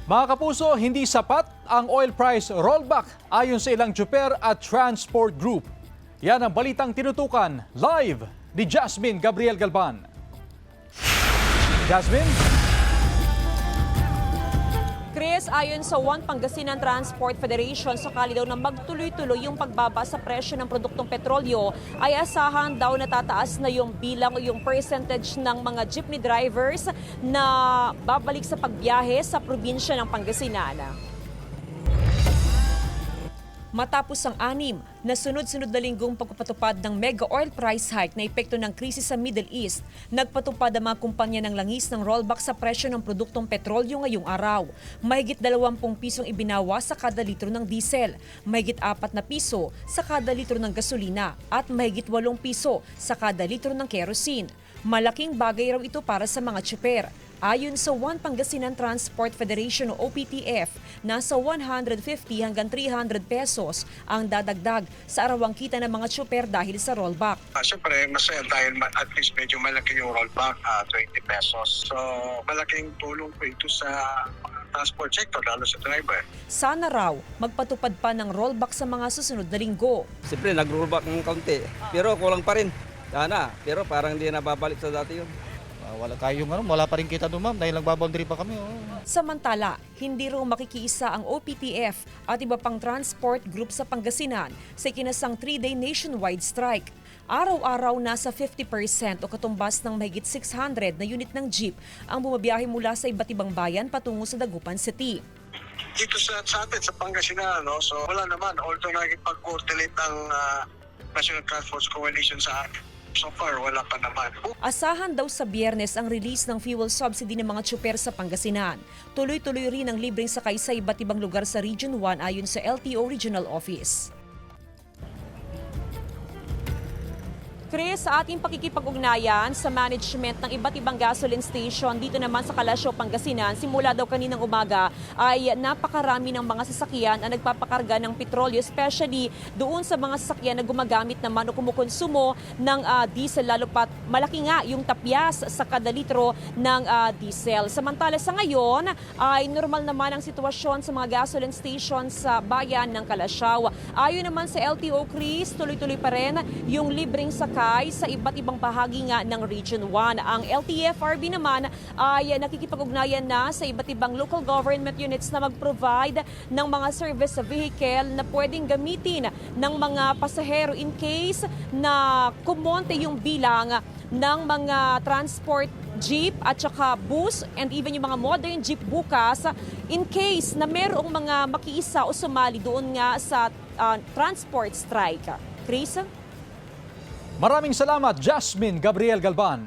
Mga kapuso, hindi sapat ang oil price rollback ayon sa ilang tsuper at transport group. Yan ang balitang tinutukan live ni Jasmine Gabriel Galban. Jasmine? Chris, ayon sa One Pangasinan Transport Federation, sakali daw na magtuloy-tuloy yung pagbaba sa presyo ng produktong petrolyo, ay asahan daw na tataas na yung bilang o yung percentage ng mga jeepney drivers na babalik sa pagbiyahe sa probinsya ng Pangasinan. Matapos ang 6 na sunod-sunod na linggong pagpapatupad ng mega oil price hike na epekto ng krisis sa Middle East, nagpatupad ang mga kumpanya ng langis ng rollback sa presyo ng produktong petrolyo ngayong araw. Mahigit 20 pisong ibinawa sa kada litro ng diesel, mahigit 4 na piso sa kada litro ng gasolina at mahigit 8 piso sa kada litro ng kerosene. Malaking bagay raw ito para sa mga tsuper. Ayon sa One Pangasinan Transport Federation o OPTF, nasa 150 hanggang 300 pesos ang dadagdag sa arawang kita ng mga tsuper dahil sa rollback. Siyempre, masaya dahil at least medyo malaki yung rollback, 20 pesos. So, malaking tulong po ito sa transport sector, lalo sa driver. Sana raw magpatupad pa ng rollback sa mga susunod na linggo. Siyempre, nag-rollback ng kaunti, pero kulang pa rin. Sana, pero parang hindi na babalik sa dati yun. Wala pa rin kita doon, ma'am, dahil nagbaboundary pa kami. Samantala, hindi raw makikiisa ang OPTF at iba pang transport group sa Pangasinan sa ikinasang 3-day nationwide strike. Araw-araw nasa 50% o katumbas ng mahigit 600 na unit ng jeep ang bumabiyahe mula sa iba't ibang bayan patungo sa Dagupan City. Dito sa atin, sa Pangasinan, no? So wala naman, although nakikipag-coordinate ang National Transport Coalition sa atin. So far, wala pa naman. Asahan daw sa Biyernes ang release ng fuel subsidy ng mga tsuper sa Pangasinan. Tuloy-tuloy rin ang libreng sakay sa iba't ibang lugar sa Region 1 ayon sa LTO Regional Office. Chris, sa ating pakikipag-ugnayan sa management ng iba't ibang gasoline station dito naman sa Kalasyaw, Pangasinan, simula daw kaninang umaga ay napakarami ng mga sasakyan ang nagpapakarga ng petrolyo, especially doon sa mga sasakyan na gumagamit naman o kumukonsumo ng diesel, lalo pat malaki nga yung tapyas sa kada litro ng diesel. Samantala sa ngayon ay normal naman ang sitwasyon sa mga gasoline station sa bayan ng Kalasyaw. Ayon naman sa LTO, Chris, tuloy-tuloy pa rin yung libreng sakay sa iba't ibang bahagi nga ng Region 1. Ang LTFRB naman ay nakikipag-ugnayan na sa iba't ibang local government units na mag-provide ng mga service vehicle na pwedeng gamitin ng mga pasahero in case na kumonte yung bilang ng mga transport jeep at saka bus and even yung mga modern jeep bukas in case na merong mga makiisa o sumali doon nga sa transport strike. Chris? Maraming salamat, Jasmine Gabriel Galban.